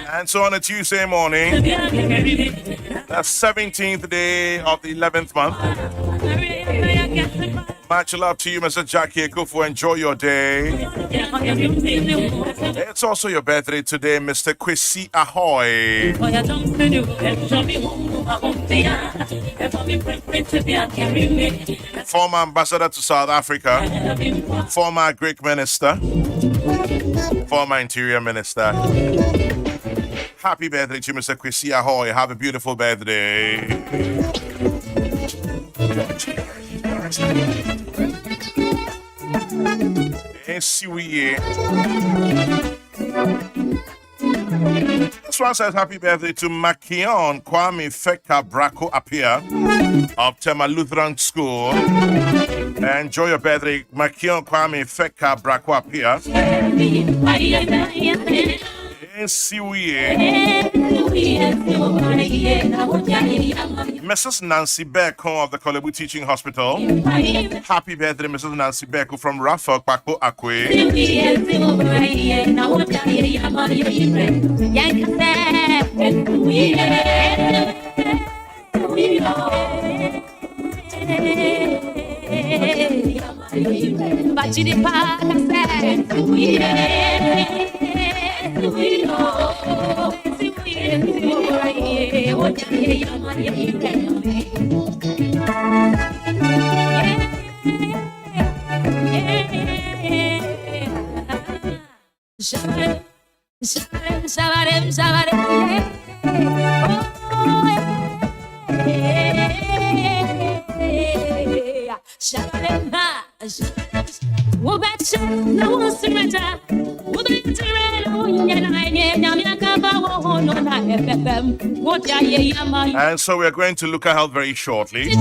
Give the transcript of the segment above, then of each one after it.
And so on a Tuesday morning, the 17th day of the 11th month. Much love to you, Mr. Jackie Ekufu. Enjoy your day. It's also your birthday today, Mr. Kwesi Ahoy. Former ambassador to South Africa, former Greek minister, former interior minister. Happy birthday to Mr. Kwesi Ahoy. Have a beautiful birthday. This one says happy birthday to Makion Kwame Feka Brako Apia of Tema Lutheran School. Enjoy your birthday, Makion Kwame Feka Brako Apia. Mrs. Nancy Beko of the Kolebu Teaching Hospital. Happy birthday, Mrs. Nancy Beko from Rafa Kwako Akwe. And so we're going to LUCA Health very shortly.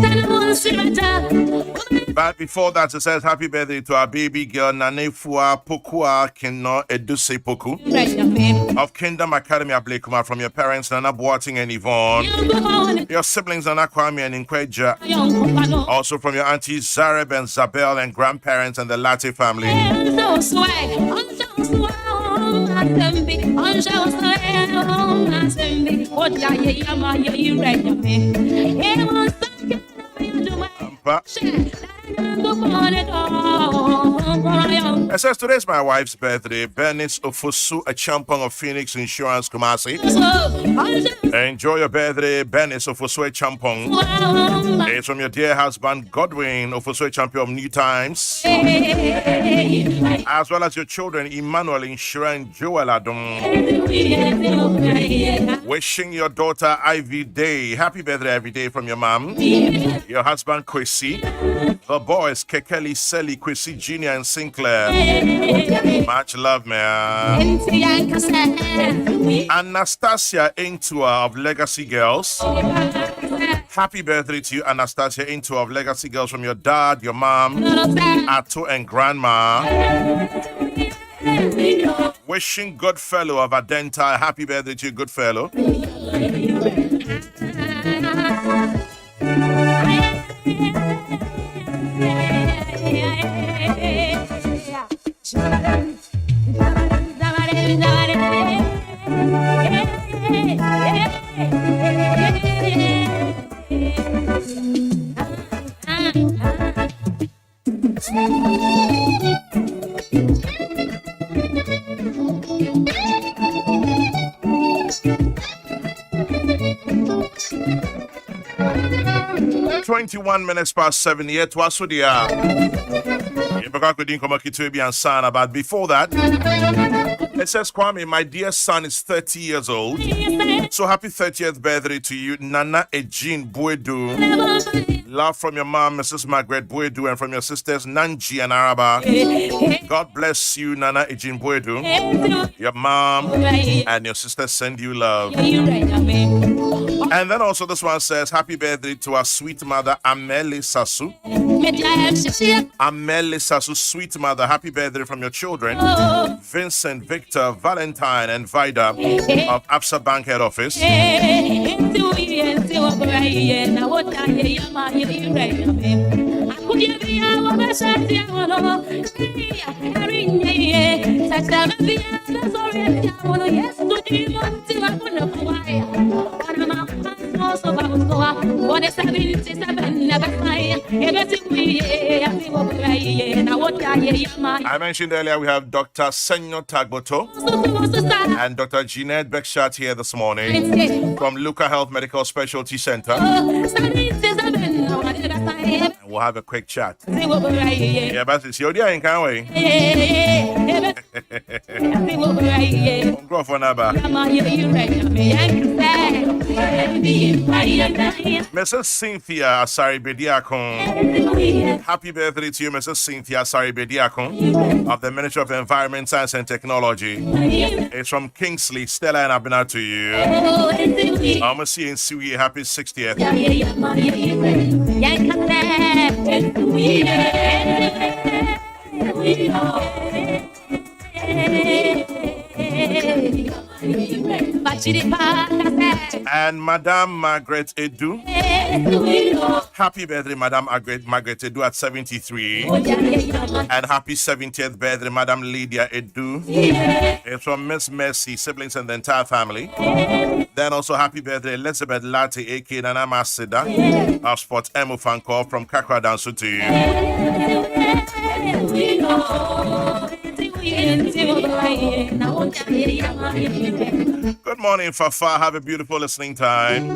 But before that, it says happy birthday to our baby girl Nanefua Pokua Kino Eduse Poku of Kingdom Academy Ablekuma, from your parents Nana Boating and Yvonne, your siblings Nana Kwame and Inkweja, also from your aunties Zareb and Zabel and grandparents and the Latte family. It says today's my wife's birthday. Bernice Ofosu, a champion of Phoenix Insurance Kumasi. Enjoy your birthday, Bernice Ofosu, a champion. It's from your dear husband Godwin Ofosu, a champion of New Times, as well as your children Emmanuel Insurance and Joel Adom. Wishing your daughter Ivy Day happy birthday every day from your mom, your husband Kwesi, the boys Kekeli, Selly, Kwesi Jr. and Sinclair. Much love, man. Anastasia Intua of Legacy Girls. Happy birthday to you, Anastasia Intua of Legacy Girls, from your dad, your mom, Ato and grandma. Wishing Goodfellow of Adenta happy birthday to you, Goodfellow. "21 minutes past 7 here to Asudia." But before that, it says, Kwame, my dear son is 30 years old. So happy 30th birthday to you, Nana Ejin Buedu. Love from your mom, Mrs. Margaret Buedu, and from your sisters, Nanji and Araba. God bless you, Nana Ejin Buedu. Your mom and your sisters send you love. And then also this one says, happy birthday to our sweet mother, Ameli Sasu. Ameli Sasu, sweet mother, happy birthday from your children, Vincent, Victor, Valentine, and Vida of Absa Bank Head Office. I mentioned earlier we have Dr. Senyo Tagboto and Dr. Jeanette Beckshat here this morning from LUCA Health Medical Specialty Center. We'll have a quick chat. Yeah, but it's your day in Conway. Mrs. Cynthia Asari Bediakon. Happy birthday to you, Mrs. Cynthia Asari Bediakon of the Ministry of Environment, Science and Technology. It's from Kingsley, Stella and Abena to you. I'm going to see you in Suye. Happy 60th. And Madame Margaret Edu. Happy birthday, Madame Margaret Edu at 73. And happy 70th birthday, Madame Lydia Edu. It's from Miss Mercy, siblings and the entire family. Then also happy birthday, Elizabeth Latte, a.k.a. Nana Masida of Sport Emu Fanko from Kakra Dansu to you. Good morning, Fafa. Have a beautiful listening time.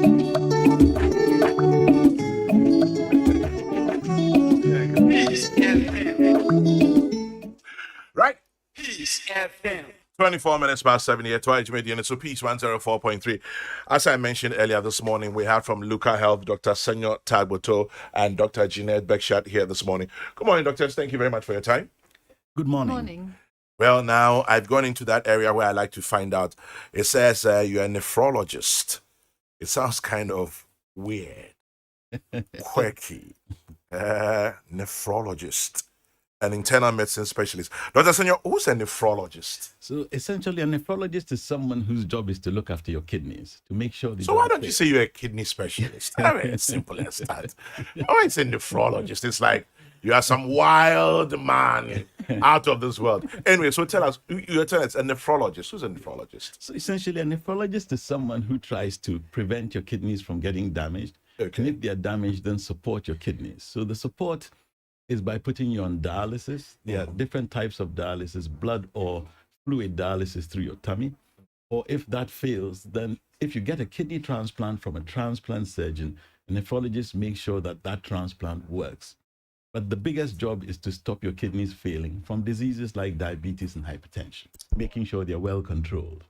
Right? Peace FM. 24 minutes past 7 here, Twilight Median. So Peace 104.3. As I mentioned earlier this morning, we have from LUCA Health, Dr. Senyo Tagboto and Dr. Jeanette Beckshat here this morning. Good morning, doctors. Thank you very much for your time. Good morning. Good morning. Well, now I've gone into that area where I like to find out. It says you're a nephrologist. It sounds kind of weird, quirky. Nephrologist, an internal medicine specialist. Dr. Senyo, who's a nephrologist? So essentially, a nephrologist is someone whose job is to look after your kidneys, to make sure. So why don't you say you're a kidney specialist? I mean, it's simple as that. Why is a nephrologist? It's like you are some wild man out of this world. Anyway, so tell us, you're telling us a nephrologist. Who's a nephrologist? So essentially, a nephrologist is someone who tries to prevent your kidneys from getting damaged. Okay. And if they are damaged, then support your kidneys. So the support is by putting you on dialysis. There are different types of dialysis, blood or fluid dialysis through your tummy. Or if that fails, then if you get a kidney transplant from a transplant surgeon, a nephrologist makes sure that that transplant works. But the biggest job is to stop your kidneys failing from diseases like diabetes and hypertension, making sure they're well controlled.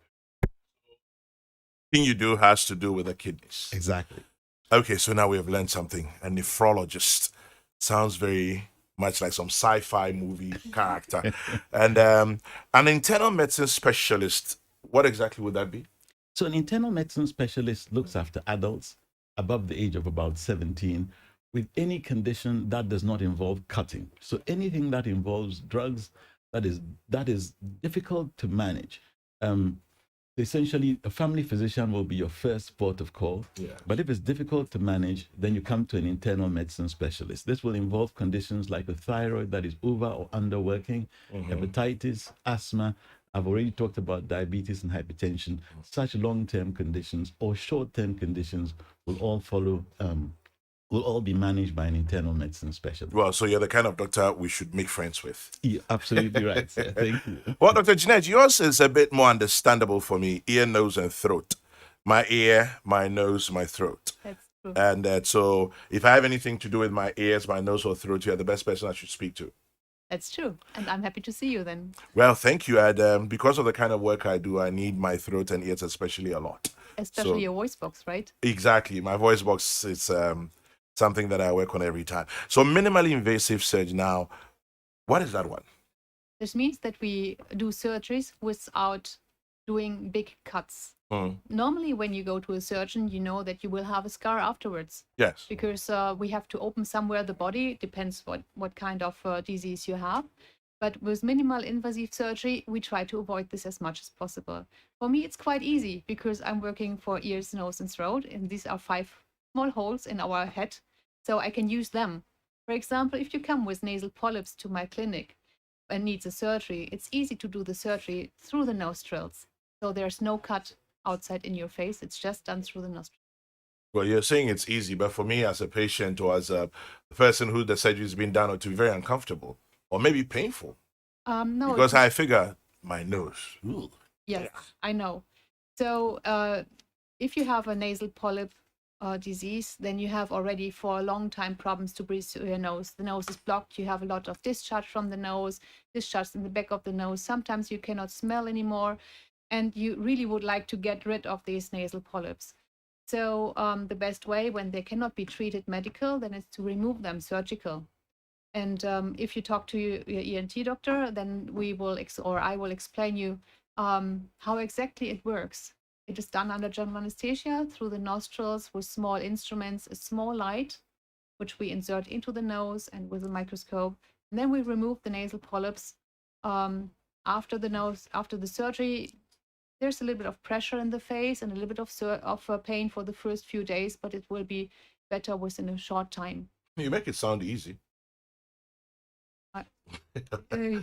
Everything you do has to do with the kidneys. Exactly. Okay, so now we have learned something. A nephrologist sounds very much like some sci-fi movie character. And an internal medicine specialist, what exactly would that be? So an internal medicine specialist looks after adults above the age of about 17 with any condition that does not involve cutting. So anything that involves drugs that is difficult to manage. Essentially, a family physician will be your first port of call. Yeah. But if it's difficult to manage, then you come to an internal medicine specialist. This will involve conditions like a thyroid that is over or underworking, hepatitis, asthma. I've already talked about diabetes and hypertension. Such long-term conditions or short-term conditions will all follow. Will all be managed by an internal medicine specialist. Well, so you're the kind of doctor we should make friends with. You're absolutely right, sir. Thank you. Well, Dr. Jeanette, yours is a bit more understandable for me. Ear, nose, and throat. My ear, my nose, my throat. That's true. And so if I have anything to do with my ears, my nose, or throat, you're the best person I should speak to. That's true. And I'm happy to see you then. Well, thank you. And because of the kind of work I do, I need my throat and ears especially a lot. Especially your voice box, right? Exactly. My voice box is something that I work on every time. So minimally invasive surgery. Now, what is that one? This means that we do surgeries without doing big cuts. Normally, when you go to a surgeon, you know that you will have a scar afterwards. Yes. Because we have to open somewhere the body. Depends what kind of disease you have. But with minimal invasive surgery, we try to avoid this as much as possible. For me, it's quite easy because I'm working for ears, nose, and throat. And these are 5 small holes in our head. So I can use them For example, if you come with nasal polyps to my clinic and needs a surgery, it's easy to do the surgery through the nostrils. So there's no cut outside in your face. It's just done through the nostrils. Well, you're saying it's easy, but for me as a patient or as a person who the surgery has been done, it to be very uncomfortable or maybe painful. No, Because I figure my nose. Ooh. yes, I know. So if you have a nasal polyp disease, then you have already for a long time problems to breathe through your nose. The nose is blocked. You have a lot of discharge from the nose, discharge in the back of the nose. Sometimes you cannot smell anymore, and you really would like to get rid of these nasal polyps. So the best way when they cannot be treated medical, then is to remove them surgical. And if you talk to your ENT doctor, then we will, or I will explain you how exactly it works. It is done under general anesthesia through the nostrils with small instruments, a small light, which we insert into the nose and with a microscope. And then we remove the nasal polyps. After the surgery, there's a little bit of pressure in the face and a little bit of pain for the first few days, but it will be better within a short time. You make it sound easy. You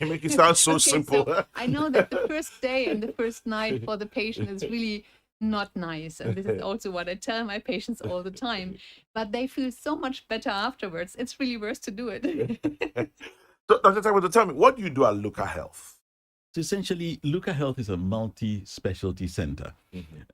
make it sound so simple. So I know that the first day and the first night for the patient is really not nice. And this is also what I tell my patients all the time. But they feel so much better afterwards. It's really worth to do it. So, Dr. Taiwo, tell me, what do you do at LUCA Health? So essentially, LUCA Health is a multi-specialty center.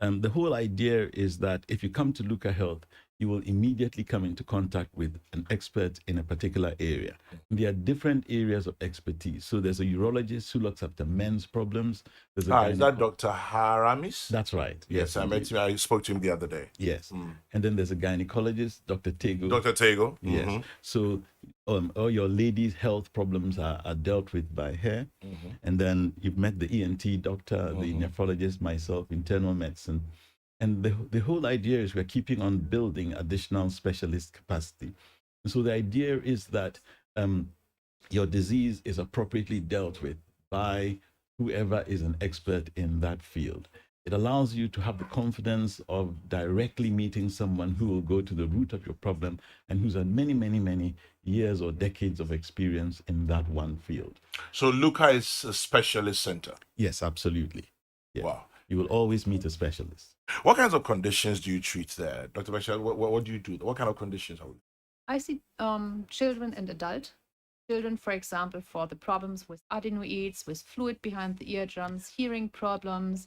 The whole idea is that if you come to LUCA Health, you will immediately come into contact with an expert in a particular area. There are different areas of expertise. So there's a urologist who looks after men's problems. There's a Is that Dr. Haramis? That's right. Yes, I met him. I spoke to him the other day. Yes. And then there's a gynecologist, Dr. Tego. Dr. Tego. Yes. So all your ladies' health problems are dealt with by her. And then you've met the ENT doctor, the nephrologist, myself, internal medicine. And the whole idea is we're keeping on building additional specialist capacity. And so the idea is that your disease is appropriately dealt with by whoever is an expert in that field. It allows you to have the confidence of directly meeting someone who will go to the root of your problem and who's had many, many, many years or decades of experience in that one field. So LUCA is a specialist center? Yes, absolutely. Yeah. Wow. You will always meet a specialist. What kinds of conditions do you treat there? Dr. Bashar, what do you do? What kind of conditions are we? I see children and adult. Children, for example, for the problems with adenoids, with fluid behind the eardrums, hearing problems,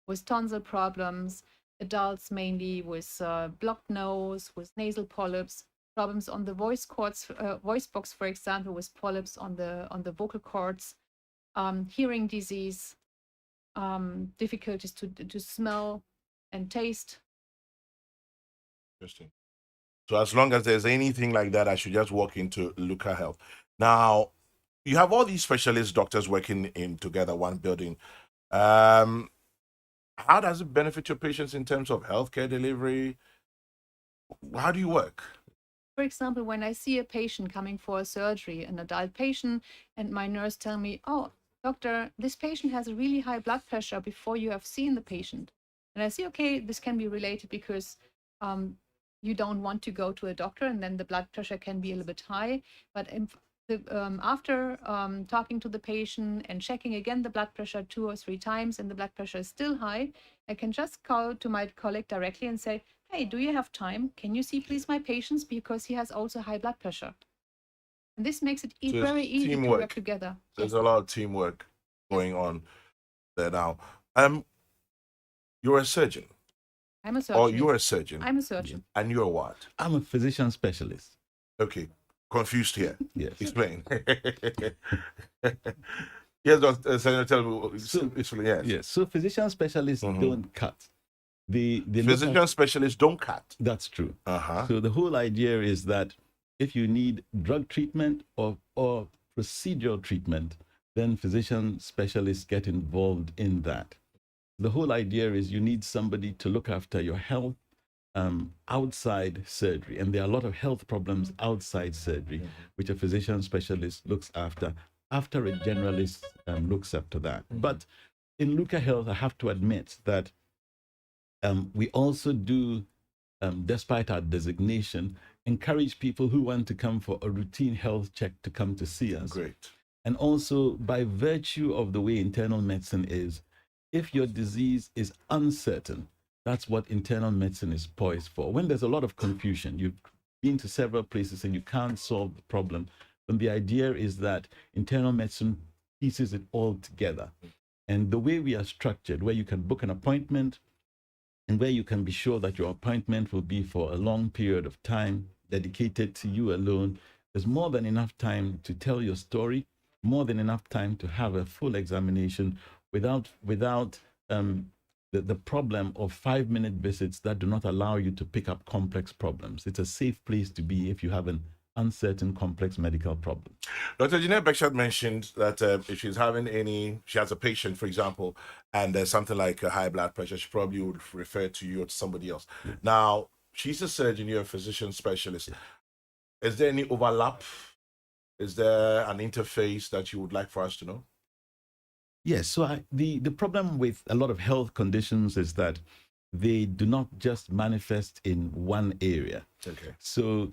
with tonsil problems. Adults mainly with blocked nose, with nasal polyps, problems on the voice cords, voice box, for example, with polyps on the vocal cords, hearing disease, difficulties to smell and taste. Interesting. So as long as there's anything like that, I should just walk into LUCA Health. Now, you have all these specialist doctors working in together, one building. How does it benefit your patients in terms of healthcare delivery? How do you work? For example, when I see a patient coming for a surgery, an adult patient, and my nurse tell me, "Oh, doctor, this patient has a really high blood pressure," before you have seen the patient. And I say, okay, this can be related because you don't want to go to a doctor and then the blood pressure can be a little bit high. But after talking to the patient and checking again the blood pressure 2 or 3 times and the blood pressure is still high, I can just call to my colleague directly and say, "Hey, do you have time? Can you see please my patients because he has also high blood pressure?" And this makes it very easy to work together. So there's a lot of teamwork going on there now. You're a surgeon. I'm a surgeon. Or you're a surgeon. I'm a surgeon. And you're what? I'm a physician specialist. Okay. Confused here. Yes. Explain. Yes, Dr. Senator, tell me. Yes. Yes. So physician specialists don't cut. The physician specialists don't cut. That's true. So the whole idea is that if you need drug treatment or procedural treatment, then physician specialists get involved in that. The whole idea is you need somebody to look after your health outside surgery. And there are a lot of health problems outside surgery, which a physician specialist looks after a generalist looks after that. But in LUCA Health, I have to admit that we also do, despite our designation, encourage people who want to come for a routine health check to come to see us. Great. And also, by virtue of the way internal medicine is, if your disease is uncertain, that's what internal medicine is poised for. When there's a lot of confusion, you've been to several places and you can't solve the problem, then the idea is that internal medicine pieces it all together. And the way we are structured, where you can book an appointment and where you can be sure that your appointment will be for a long period of time dedicated to you alone, there's more than enough time to tell your story, more than enough time to have a full examination without the problem of 5-minute visits that do not allow you to pick up complex problems. It's a safe place to be if you have an uncertain, complex medical problem. Dr. Jeanette Beckshot mentioned that if she has a patient, for example, and there's something like a high blood pressure, she probably would refer to you or to somebody else. Yeah. Now, she's a surgeon, you're a physician specialist. Yeah. Is there any overlap? Is there an interface that you would like for us to know? Yes. So the problem with a lot of health conditions is that they do not just manifest in one area. Okay. So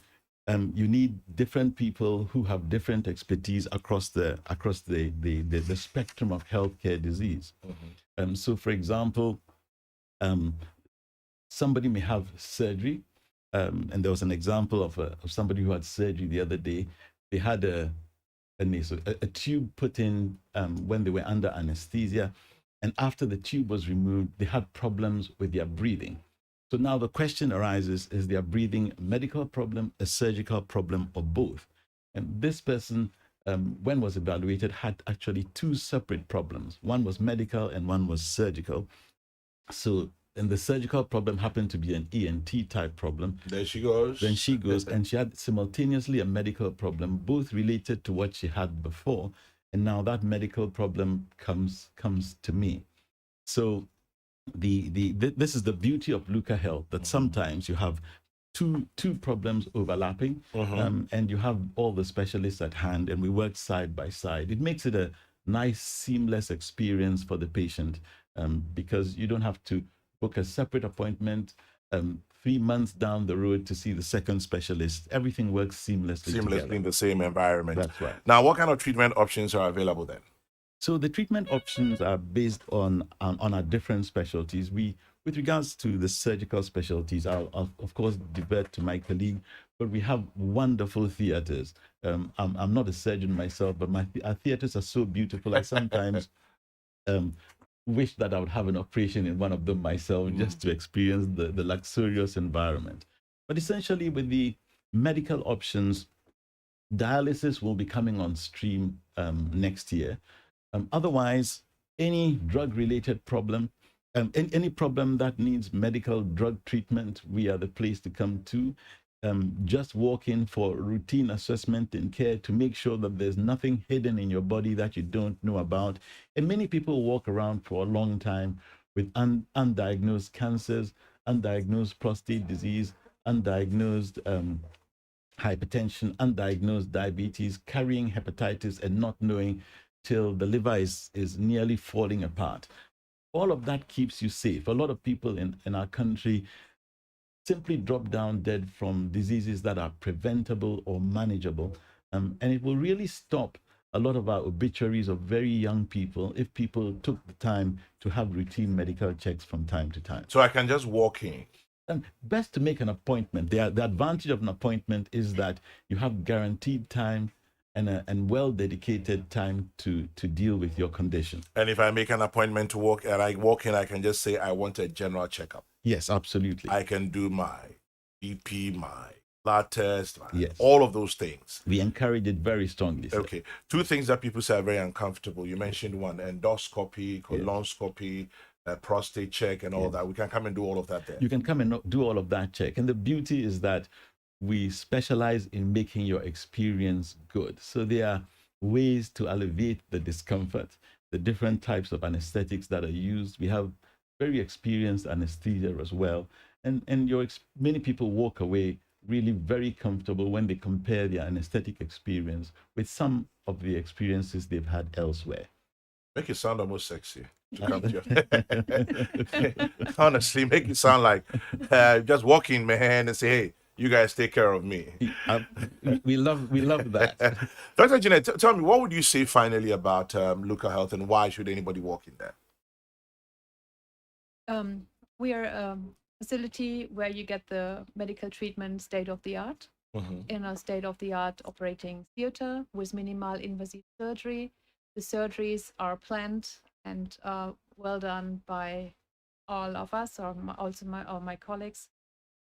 you need different people who have different expertise across the spectrum of healthcare disease. Mm-hmm. So, for example, somebody may have surgery, and there was an example of somebody who had surgery the other day. They had a tube put in when they were under anesthesia, and after the tube was removed, they had problems with their breathing. So now the question arises, is their breathing a medical problem, a surgical problem, or both? And this person, when was evaluated, had actually 2 separate problems. One was medical and one was surgical. So, and the surgical problem happened to be an ENT type problem. There she goes. Then she goes, and she had simultaneously a medical problem, both related to what she had before. And now that medical problem comes to me. So this is the beauty of LUCA Health, that sometimes you have two problems overlapping, and you have all the specialists at hand, and we work side by side. It makes it a nice, seamless experience for the patient, because you don't have to book a separate appointment 3 months down the road to see the second specialist. Everything works seamlessly together. In the same environment. That's right. Now, what kind of treatment options are available then? So the treatment options are based on our different specialties. With regards to the surgical specialties, I'll of course divert to my colleague, but we have wonderful theaters. I'm not a surgeon myself, but our theaters are so beautiful. I sometimes wish that I would have an operation in one of them myself, just to experience the luxurious environment. But essentially, with the medical options, dialysis will be coming on stream next year. Otherwise, any drug-related problem, any problem that needs medical drug treatment, we are the place to come to. Just walk in for routine assessment and care to make sure that there's nothing hidden in your body that you don't know about. And many people walk around for a long time with undiagnosed cancers, undiagnosed prostate disease, undiagnosed hypertension, undiagnosed diabetes, carrying hepatitis and not knowing till the liver is nearly falling apart. All of that keeps you safe. A lot of people in our country simply drop down dead from diseases that are preventable or manageable. And it will really stop a lot of our obituaries of very young people if people took the time to have routine medical checks from time to time. So I can just walk in. And best to make an appointment. The advantage of an appointment is that you have guaranteed time and well-dedicated time to deal with your condition. And if I make an appointment to walk and I walk in, I can just say I want a general checkup. Yes, absolutely. I can do my BP, my blood test, yes, all of those things. We encourage it very strongly. Sir. Okay. 2 things that people say are very uncomfortable. You mentioned one, endoscopy, colonoscopy, prostate check and all that. We can come and do all of that there. You can come and do all of that check. And the beauty is that we specialize in making your experience good. So there are ways to alleviate the discomfort, the different types of anesthetics that are used. We have very experienced anesthesia as well. And many people walk away really very comfortable when they compare their anesthetic experience with some of the experiences they've had elsewhere. Make it sound almost sexy to come to you. Honestly, make it sound like just walk in, man, and say, hey, You guys take care of me. We love that. Dr. Jeanette, tell me, what would you say finally about LUCA Health, and why should anybody walk in there? We are a facility where you get the medical treatment state of the art in a state of the art operating theater with minimal invasive surgery. The surgeries are planned and well done by all of us, or also my colleagues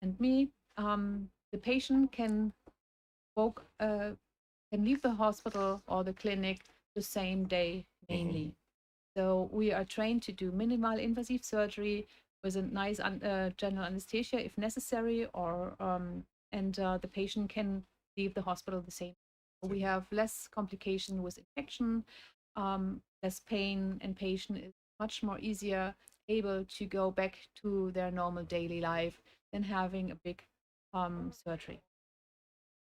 and me. The patient can leave the hospital or the clinic the same day mainly. So we are trained to do minimal invasive surgery with a nice general anesthesia if necessary, or and the patient can leave the hospital the same. We have less complication with infection, less pain, and patient is much more easier able to go back to their normal daily life than having a big surgery.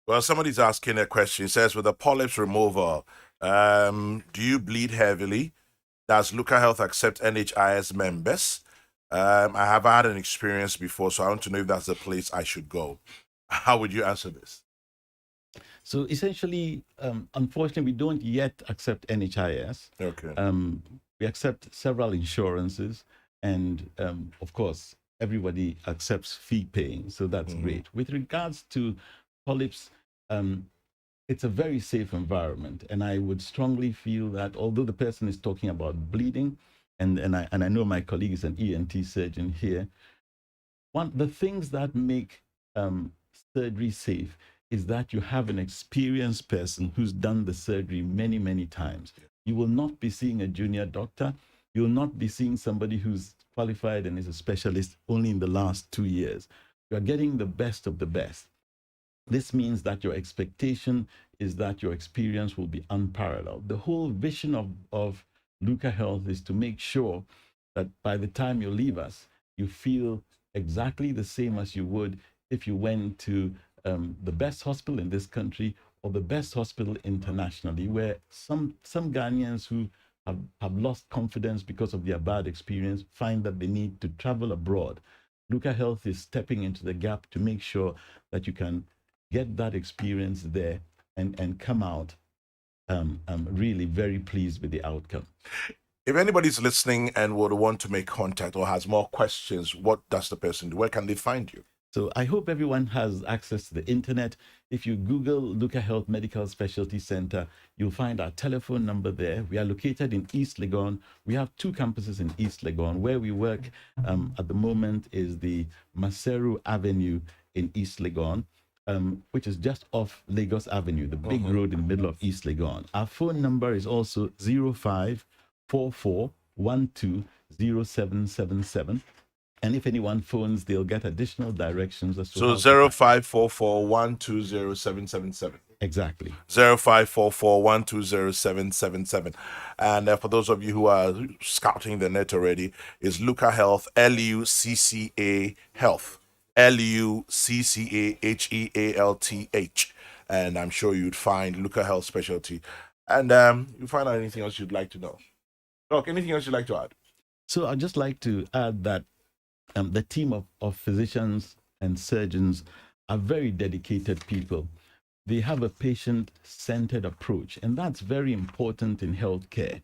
Well, somebody's asking a question. It says, with the polyps removal, do you bleed heavily? Does LUCA Health accept NHIS members? I have had an experience before, so I want to know if that's the place I should go. How would you answer this? So essentially, unfortunately, we don't yet accept NHIS. Okay. We accept several insurances, and of course, everybody accepts fee paying, so that's great. With regards to polyps, it's a very safe environment, and I would strongly feel that although the person is talking about bleeding, and I know my colleague is an ENT surgeon here, the things that make surgery safe is that you have an experienced person who's done the surgery many, many times. You will not be seeing a junior doctor. You will not be seeing somebody who's qualified and is a specialist only in the last 2 years. You are getting the best of the best. This means that your expectation is that your experience will be unparalleled. The whole vision of LUCA Health is to make sure that by the time you leave us, you feel exactly the same as you would if you went to the best hospital in this country or the best hospital internationally, where some Ghanaians who have lost confidence because of their bad experience find that they need to travel abroad. LUCA Health is stepping into the gap to make sure that you can get that experience there and come out really very pleased with the outcome. If anybody's listening and would want to make contact or has more questions, what does the person do? Where can they find you? So I hope everyone has access to the internet. If you Google LUCA Health Medical Specialty Center, you'll find our telephone number there. We are located in East Legon. We have 2 campuses in East Legon. Where we work at the moment is the Maseru Avenue in East Legon, which is just off Lagos Avenue, the big road in the middle of East Legon. Our phone number is also 0544120777. And if anyone phones, they'll get additional directions as to So 0544120777. Exactly. 0544120777. And for those of you who are scouting the net already, is LUCA Health, LUCCA Health, LUCCAHEALTH. And I'm sure you'd find LUCA Health Specialty. And you find out anything else you'd like to know. Doc, anything else you'd like to add? So I'd just like to add that the team of physicians and surgeons are very dedicated people. They have a patient-centered approach, and that's very important in healthcare.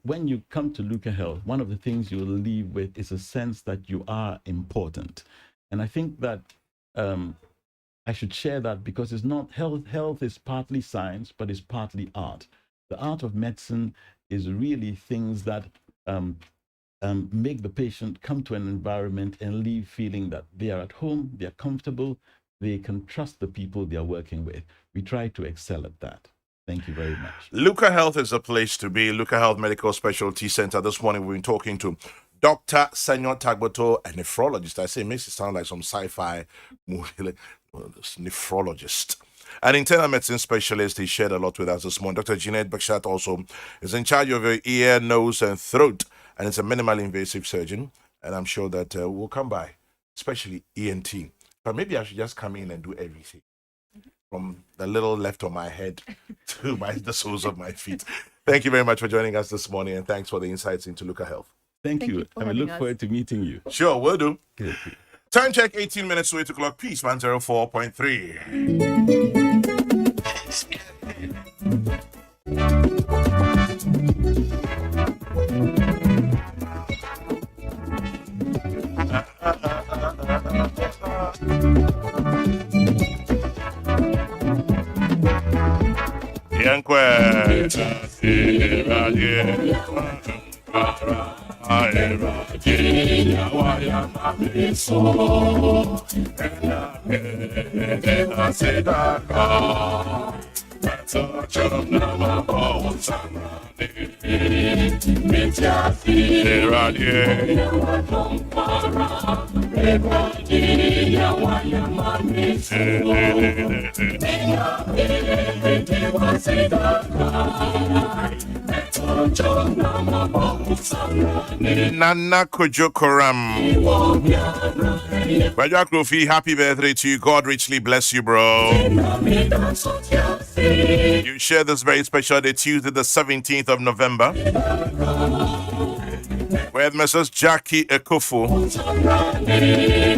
When you come to LUCA Health, one of the things you'll leave with is a sense that you are important. And I think that I should share that because it's not health is partly science, but it's partly art. The art of medicine is really things that make the patient come to an environment and leave feeling that they are at home, they are comfortable, they can trust the people they are working with. We try to excel at that. Thank you very much. LUCA Health is a place to be. LUCA Health Medical Specialty Center. This morning we've been talking to Dr. Senyor Tagboto, a nephrologist. I say it makes it sound like some sci-fi movie. Like, nephrologist. An internal medicine specialist. He shared a lot with us this morning. Dr. Jeanette Bakshat also is in charge of your ear, nose, and throat. And it's a minimally invasive surgeon. And I'm sure that we'll come by, especially ENT. But maybe I should just come in and do everything, from the little left of my head to the soles of my feet. Thank you very much for joining us this morning, and thanks for the insights into LUCA Health. Thank you. for And we having look us. forward to meeting you. Sure, will do. Good. Time check 18 minutes to 8 o'clock. Peace, 104.3. Nana Kojokoram. Raja Krofi, happy birthday to you. God richly bless you, bro. You share this very special day, Tuesday, the 17th of November, with Mrs. Jackie Ekofu,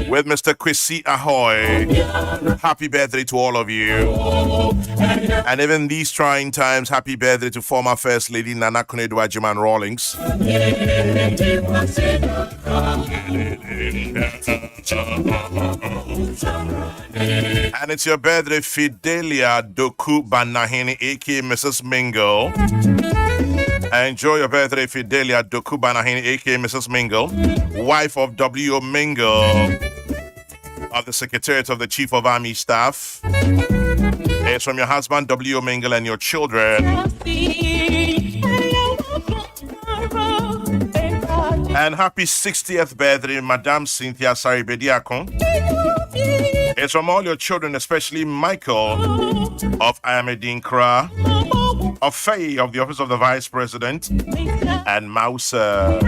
with Mr. Kwesi Ahoy. Happy birthday to all of you. And even these trying times, happy birthday to former First Lady Nana Konadu Agyemang Rawlings. And it's your birthday, Fidelia Doku Banahini, aka Mrs. Mingle. Enjoy your birthday, Fidelia Doku Banahini, aka Mrs. Mingle, wife of W.O. Mingle, of the Secretariat of the Chief of Army Staff. It's from your husband, W.O. Mingle, and your children. And happy 60th birthday, Madame Cynthia Saribediakon. It's from all your children, especially Michael of Ayamedin of Faye of the Office of the Vice President, and Mausa.